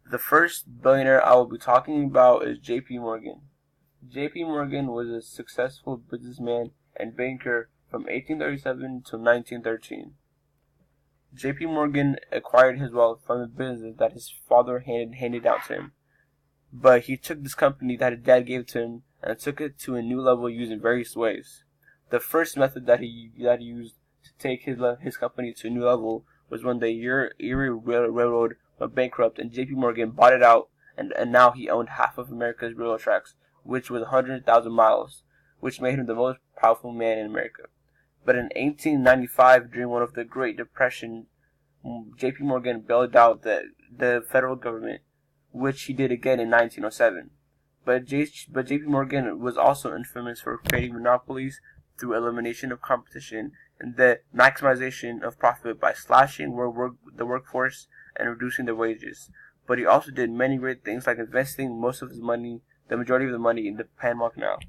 The first billionaire I will be talking about is J.P. Morgan. J.P. Morgan was a successful businessman and banker from 1837 to 1913. J.P. Morgan acquired his wealth from the business that his father handed out to him. But he took this company that his dad gave to him and took it to a new level using various ways. The first method that he used to take his company to a new level was when the Erie Railroad went bankrupt and J.P. Morgan bought it out, and now he owned half of America's railroad tracks, which was 100,000 miles, which made him the most powerful man in America. But in 1895, during one of the Great Depression, J.P. Morgan bailed out the federal government, which he did again in 1907. But J.P. Morgan was also infamous for creating monopolies through elimination of competition and the maximization of profit by slashing the workforce and reducing the wages. But he also did many great things like investing the majority of the money in the Panama Canal.